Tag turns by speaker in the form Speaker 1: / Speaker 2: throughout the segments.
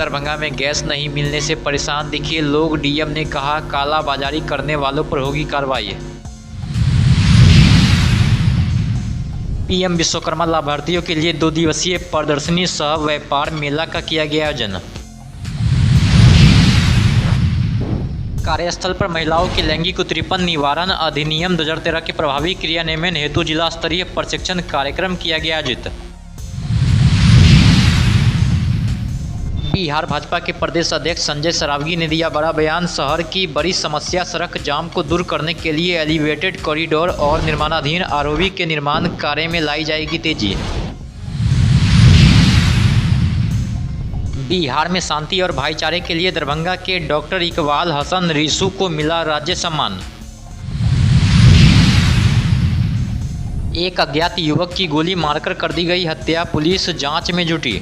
Speaker 1: दरभंगा में गैस नहीं मिलने से परेशान दिखे लोग, डीएम ने कहा कालाबाजारी करने वालों पर होगी कार्रवाई। पीएम विश्वकर्मा लाभार्थियों के लिए 2 दिवसीय प्रदर्शनी सह व्यापार मेला का किया गया आयोजन। कार्यस्थल पर महिलाओं के लैंगिक उत्पीड़न निवारण अधिनियम 2013 के प्रभावी क्रियान्वयन हेतु जिला स्तरीय प्रशिक्षण कार्यक्रम किया गया आयोजित। बिहार भाजपा के प्रदेश अध्यक्ष संजय सरावगी ने दिया बड़ा बयान, शहर की बड़ी समस्या सड़क जाम को दूर करने के लिए एलिवेटेड कॉरिडोर और निर्माणाधीन आरओबी के निर्माण कार्य में लाई जाएगी तेजी। बिहार में शांति और भाईचारे के लिए दरभंगा के डॉक्टर इकबाल हसन रिसू को मिला राज्य सम्मान। एक अज्ञात युवक की गोली मारकर कर दी गई हत्या, पुलिस जांच में जुटी।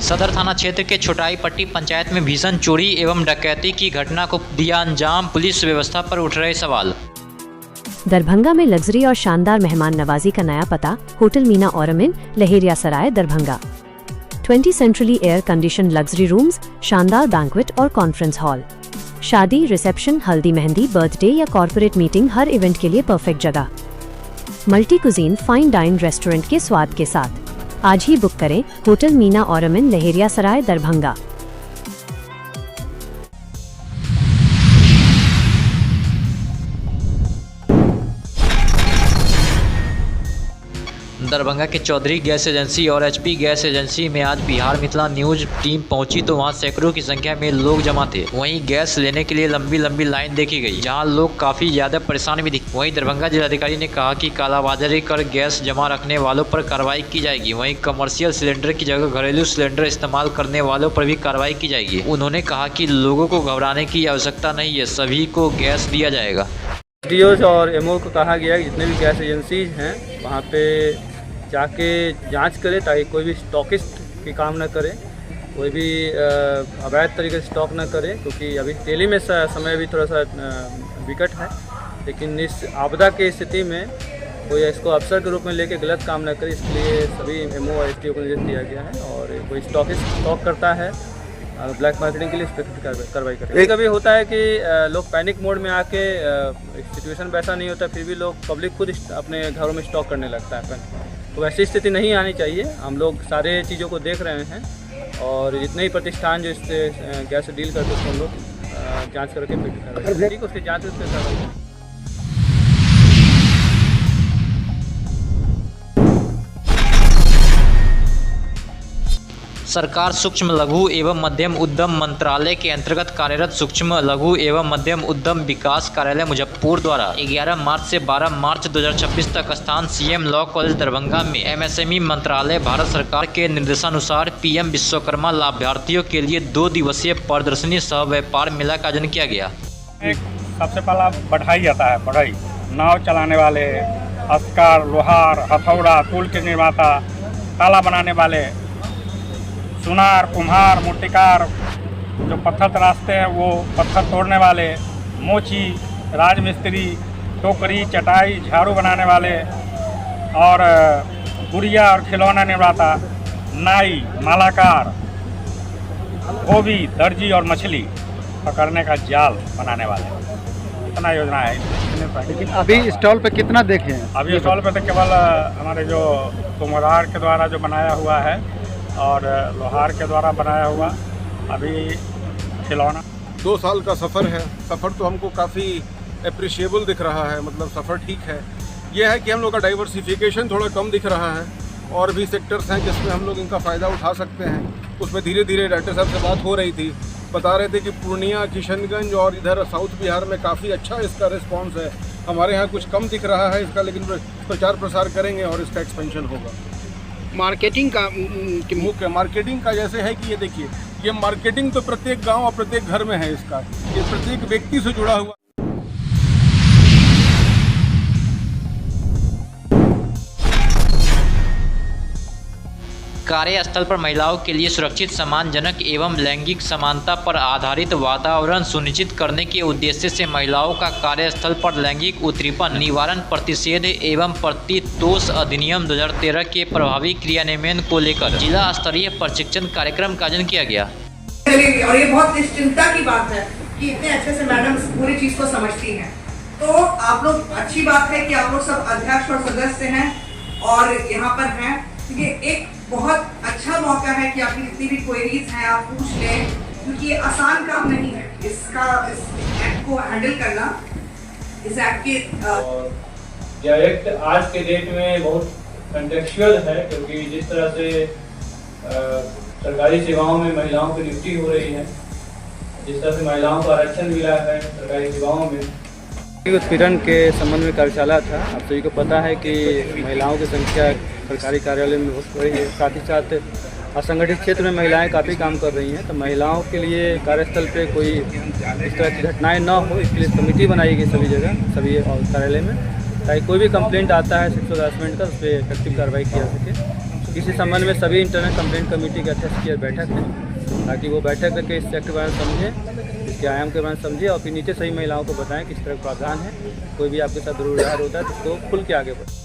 Speaker 1: सदर थाना क्षेत्र के छोटाई पट्टी पंचायत में भीषण चोरी एवं डकैती की घटना को दिया अंजाम, पुलिस व्यवस्था पर उठ रहे सवाल।
Speaker 2: दरभंगा में लग्जरी और शानदार मेहमान नवाजी का नया पता, hotel Meena Ormin, Laheria Sarai, Darbhanga. 20 centrally air condition luxury rooms, शानदार बैंक्वेट और कॉन्फ्रेंस हॉल। शादी, रिसेप्शन, हल्दी मेहंदी, बर्थडे या कॉर्पोरेट मीटिंग, हर इवेंट के लिए परफेक्ट जगह। Multi cuisine fine dine restaurant के स्वाद के साथ। आज ही बुक करें होटल मीना ऑरमिन, लहेरिया सराय, दरभंगा।
Speaker 1: दरभंगा के चौधरी गैस एजेंसी और एचपी गैस एजेंसी में आज बिहार मिथिला न्यूज टीम पहुंची तो वहां सैकड़ों की संख्या में लोग जमा थे। वहीं गैस लेने के लिए लंबी लंबी लाइन देखी गई, जहां लोग काफी ज्यादा परेशान भी दिखे। वहीं दरभंगा जिलाधिकारी ने कहा कि कालाबाजारी कर गैस जमा रखने वालों पर कार्रवाई की जाएगी। वहीं कमर्शियल सिलेंडर की जगह घरेलू सिलेंडर इस्तेमाल करने वालों पर भी कार्रवाई की जाएगी। उन्होंने कहा कि लोगों को घबराने की आवश्यकता नहीं है, सभी को गैस दिया जाएगा।
Speaker 3: डीओ और एमओ को कहा गया कि जितने भी गैस एजेंसीज हैं वहाँ पे जाके जांच करें ताकि कोई भी स्टॉकिस्ट की काम ना करे, कोई भी अवैध तरीके से स्टॉक ना करे, क्योंकि अभी दिल्ली में समय भी थोड़ा सा विकट है। लेकिन इस आपदा की स्थिति में कोई इसको अवसर के रूप में लेके गलत काम ना करे, इसलिए सभी एमओ और एसडीओ को निर्देश दिया गया है। और कोई स्टॉकिस्ट स्टॉक करता है ब्लैक मार्केटिंग के लिए कार्रवाई करें। कभी होता है कि लोग पैनिक मोड में आके, सिचुएशन वैसा नहीं होता फिर भी लोग पब्लिक खुद अपने घरों में स्टॉक करने लगता है, तो वैसी स्थिति नहीं आनी चाहिए। हम लोग सारे चीज़ों को देख रहे हैं और जितने ही प्रतिष्ठान जो इससे गैस से डील करते हैं उसको हम लोग जाँच करके फिर उसकी जाँच उसके कार्रवाई।
Speaker 1: सरकार सूक्ष्म लघु एवं मध्यम उद्यम मंत्रालय के अंतर्गत कार्यरत सूक्ष्म लघु एवं मध्यम उद्यम विकास कार्यालय मुजफ्फरपुर द्वारा 11 मार्च से 12 मार्च 2026 तक स्थान सीएम लॉ कॉलेज दरभंगा में एमएसएमई मंत्रालय भारत सरकार के निर्देशानुसार पीएम विश्वकर्मा लाभार्थियों के लिए 2 दिवसीय प्रदर्शनी सह व्यापार मेला का आयोजन किया गया।
Speaker 4: एक सबसे पहला बढ़ाई आता है, बढ़ाई नाव चलाने वाले, हस्तकार, लोहार, हथौड़ा, टूल के निर्माता, ताला बनाने वाले, सुनार, कुम्हार, मूर्तिकार, जो पत्थर तराशते हैं वो पत्थर तोड़ने वाले, मोची, राजमिस्त्री, टोकरी, चटाई, झाड़ू बनाने वाले और गुड़िया और खिलौना निर्माता, नाई, मालाकार, धोबी, दर्जी और मछली पकड़ने का जाल बनाने वाले, इतना योजना है।
Speaker 5: लेकिन अभी स्टॉल पे कितना देखे हैं?
Speaker 4: अभी स्टॉल पे तो केवल हमारे जो कुम्हार के द्वारा जो बनाया हुआ है और लोहार के द्वारा बनाया हुआ, अभी खिलौना।
Speaker 6: 2 साल का सफ़र है। सफ़र तो हमको काफ़ी अप्रिशिएबल दिख रहा है, मतलब सफ़र ठीक है। यह है कि हम लोग का डाइवर्सिफिकेशन थोड़ा कम दिख रहा है और भी सेक्टर्स हैं जिसमें हम लोग इनका फ़ायदा उठा सकते हैं। उसमें धीरे धीरे डायरेक्टर साहब से बात हो रही थी, बता रहे थे कि पूर्णिया, किशनगंज और इधर साउथ बिहार में काफ़ी अच्छा इसका रिस्पॉन्स है। हमारे यहाँ कुछ कम दिख रहा है इसका, लेकिन प्रचार प्रसार करेंगे और इसका एक्सपेंशन होगा।
Speaker 5: मार्केटिंग का
Speaker 6: मुख्य मार्केटिंग का जैसे है कि ये देखिए, ये मार्केटिंग तो प्रत्येक गांव और प्रत्येक घर में है इसका, ये प्रत्येक व्यक्ति से जुड़ा हुआ।
Speaker 1: कार्यस्थल पर महिलाओं के लिए सुरक्षित, सम्मानजनक एवं लैंगिक समानता पर आधारित वातावरण सुनिश्चित करने के उद्देश्य से महिलाओं का कार्यस्थल पर लैंगिक उत्पीड़न निवारण प्रतिषेध एवं प्रतितोष अधिनियम 2013 के प्रभावी क्रियान्वयन को लेकर जिला स्तरीय प्रशिक्षण कार्यक्रम का आयोजन किया गया।
Speaker 7: और ये बहुत निश्चिंता की बात है कि इतने अच्छे से मैडम पूरी चीज को समझती हैं। तो आप लोग, अच्छी बात है कि आप लोग सब अध्यक्ष और सदस्य हैं और यहाँ पर हैं। ये एक बहुत अच्छा मौका है कि आपकी जितनी भी क्वेरीज हैं आप पूछ लें, क्योंकि ये आसान काम नहीं है इस एक्ट को हैंडल करना। इस एक्ट के
Speaker 3: यह एक्ट आज के डेट में बहुत कंटेक्चुअल है, क्योंकि जिस तरह से सरकारी सेवाओं में महिलाओं की नियुक्ति हो रही है, जिस तरह से महिलाओं को आरक्षण मिला है सरकारी सेवाओं में। उत्पीड़न के संबंध में कार्यशाला था। आप सभी को पता है कि महिलाओं की संख्या सरकारी कार्यालय में बहुत बढ़ी है, साथ ही साथ असंगठित क्षेत्र में महिलाएं काफ़ी काम कर रही हैं। तो महिलाओं के लिए कार्यस्थल पे कोई इस तरह की घटनाएं ना हो, इसलिए कमेटी बनाई गई सभी जगह, सभी कार्यालय में, ताकि कोई भी कंप्लेंट आता है सेक्सुअल हरासमेंट का, उस पर इफेक्टिव कार्रवाई की जा सके। इसी संबंध में सभी इंटरनल कंप्लेंट कमेटी के अध्यक्ष की बैठक है, ताकि वो बैठक करके इस एक्ट के बारे में समझें, इसके आयाम के बारे में समझें और फिर नीचे सही महिलाओं को बताएं किस तरह का प्रावधान है। कोई भी आपके साथ दुर्व्यवहार होता है तो उसको खुल के आगे बढ़े।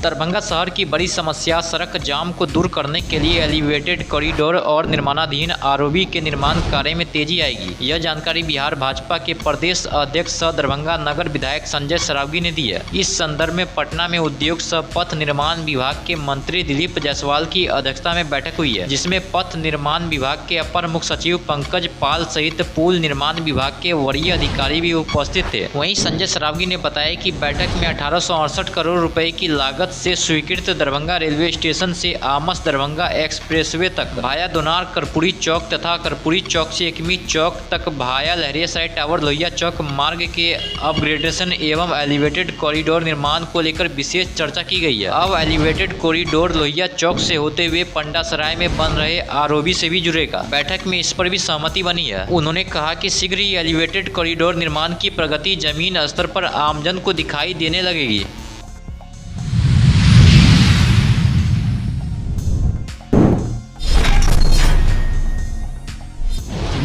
Speaker 1: दरभंगा शहर की बड़ी समस्या सड़क जाम को दूर करने के लिए एलिवेटेड कॉरिडोर और निर्माणाधीन आरओबी के निर्माण कार्य में तेजी आएगी। यह जानकारी बिहार भाजपा के प्रदेश अध्यक्ष सह दरभंगा नगर विधायक संजय सरावगी ने दी है। इस संदर्भ में पटना में उद्योग सह पथ निर्माण विभाग के मंत्री दिलीप जायसवाल की अध्यक्षता में बैठक हुई है, जिसमें पथ निर्माण विभाग के अपर मुख्य सचिव पंकज पाल सहित पुल निर्माण विभाग के वरीय अधिकारी भी उपस्थित थे। वहीं संजय सरावगी ने बताया कि बैठक में 1868 करोड़ रुपए की लागत से स्वीकृत दरभंगा रेलवे स्टेशन से आमस दरभंगा एक्सप्रेसवे तक भाया दोनार कर्पूरी चौक तथा कर्पूरी चौक से एकमी चौक तक भाया लहरियासराय टावर लोहिया चौक मार्ग के अपग्रेडेशन एवं एलिवेटेड कॉरिडोर निर्माण को लेकर विशेष चर्चा की गई है। अब एलिवेटेड कॉरिडोर लोहिया चौक से होते हुए पंडासराय में बन रहे आरओबी से भी जुड़ेगा। बैठक में इस पर भी सहमति बनी है। उन्होंने कहा कि शीघ्र ही एलिवेटेड कॉरिडोर निर्माण की प्रगति जमीन स्तर पर आमजन को दिखाई देने लगेगी।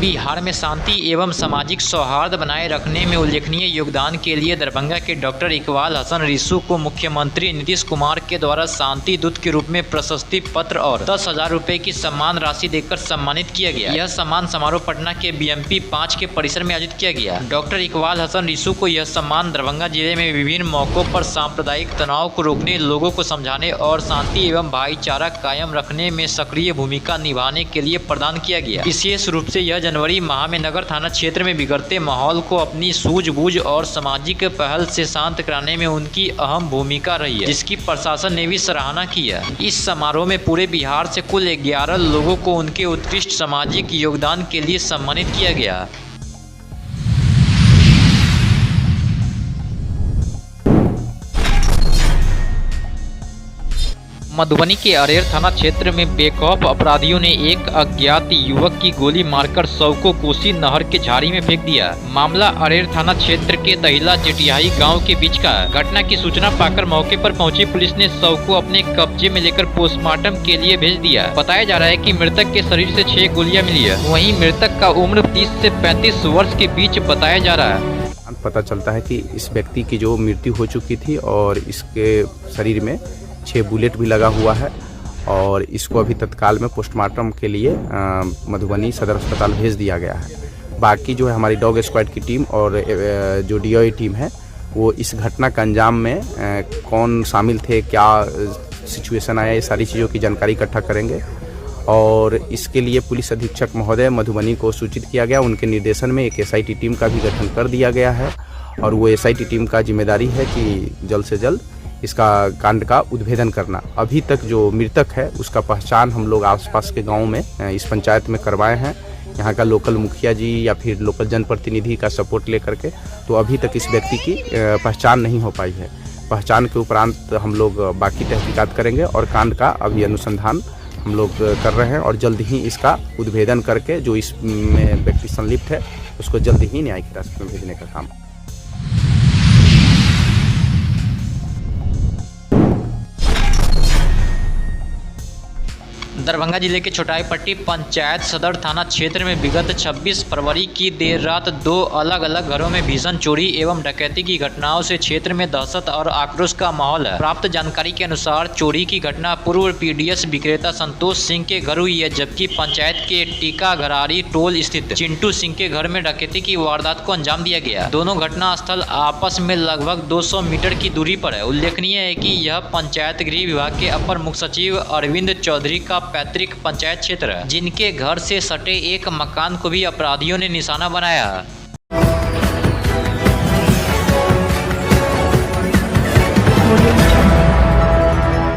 Speaker 1: बिहार में शांति एवं सामाजिक सौहार्द बनाए रखने में उल्लेखनीय योगदान के लिए दरभंगा के डॉक्टर इकबाल हसन रिसू को मुख्यमंत्री नीतीश कुमार के द्वारा शांति दूत के रूप में प्रशस्ति पत्र और 10,000 रुपए की सम्मान राशि देकर सम्मानित किया गया। यह सम्मान समारोह पटना के BMP 5 के परिसर में आयोजित किया गया। डॉक्टर इकबाल हसन रिसू को यह सम्मान दरभंगा जिले में विभिन्न मौकों पर सांप्रदायिक तनाव को रोकने, लोगों को समझाने और शांति एवं भाईचारा कायम रखने में सक्रिय भूमिका निभाने के लिए प्रदान किया गया। विशेष रूप से यह जनवरी माह में नगर थाना क्षेत्र में बिगड़ते माहौल को अपनी सूझबूझ और सामाजिक पहल से शांत कराने में उनकी अहम भूमिका रही है, जिसकी प्रशासन ने भी सराहना की है। इस समारोह में पूरे बिहार से कुल 11 लोगों को उनके उत्कृष्ट सामाजिक योगदान के लिए सम्मानित किया गया। मधुबनी के अरेर थाना क्षेत्र में बेखौफ अपराधियों ने एक अज्ञात युवक की गोली मारकर शव को कोसी नहर के झाड़ी में फेंक दिया। मामला अरेर थाना क्षेत्र के दहिला जेटियाही गांव के बीच का। घटना की सूचना पाकर मौके पर पहुंची पुलिस ने शव को अपने कब्जे में लेकर पोस्टमार्टम के लिए भेज दिया। बताया जा रहा है कि मृतक के शरीर से 6 गोलियां मिली है। वहीं मृतक का उम्र 30 से 35 वर्ष के बीच बताया जा रहा है।
Speaker 8: पता चलता है कि इस व्यक्ति की जो मृत्यु हो चुकी थी और इसके शरीर में 6 बुलेट भी लगा हुआ है और इसको अभी तत्काल में पोस्टमार्टम के लिए मधुबनी सदर अस्पताल भेज दिया गया है। बाकी जो है हमारी डॉग स्क्वाड की टीम और जो DOA टीम है वो इस घटना के अंजाम में कौन शामिल थे, क्या सिचुएशन आया, ये सारी चीज़ों की जानकारी इकट्ठा करेंगे और इसके लिए पुलिस अधीक्षक महोदय मधुबनी को सूचित किया गया। उनके निर्देशन में एक SIT टीम का भी गठन कर दिया गया है और वो SIT टीम का जिम्मेदारी है कि जल्द से जल्द इसका कांड का उद्भेदन करना। अभी तक जो मृतक है उसका पहचान हम लोग आसपास के गांव में इस पंचायत में करवाए हैं, यहाँ का लोकल मुखिया जी या फिर लोकल जनप्रतिनिधि का सपोर्ट लेकर के। तो अभी तक इस व्यक्ति की पहचान नहीं हो पाई है। पहचान के उपरांत हम लोग बाकी तहकीकात करेंगे और कांड का अभी अनुसंधान हम लोग कर रहे हैं और जल्द ही इसका उद्भेदन करके जो इसमें व्यक्ति संलिप्त है उसको जल्द ही न्यायिक हिरासत में भेजने का काम।
Speaker 1: दरभंगा जिले के छोटाईपट्टी पंचायत सदर थाना क्षेत्र में विगत 26 फरवरी की देर रात 2 अलग अलग घरों में भीषण चोरी एवं डकैती की घटनाओं से क्षेत्र में दहशत और आक्रोश का माहौल है। प्राप्त जानकारी के अनुसार चोरी की घटना पूर्व पीडीएस विक्रेता संतोष सिंह के घर हुई है, जबकि पंचायत के टीका घरारी टोल स्थित चिंटू सिंह के घर में डकैती की वारदात को अंजाम दिया गया। दोनों घटना स्थल आपस में लगभग 200 मीटर की दूरी पर है। उल्लेखनीय है कि यह पंचायत गृह विभाग के अपर मुख्य सचिव अरविंद चौधरी का पैतृक पंचायत क्षेत्र है, जिनके घर से सटे एक मकान को भी अपराधियों ने निशाना बनाया है।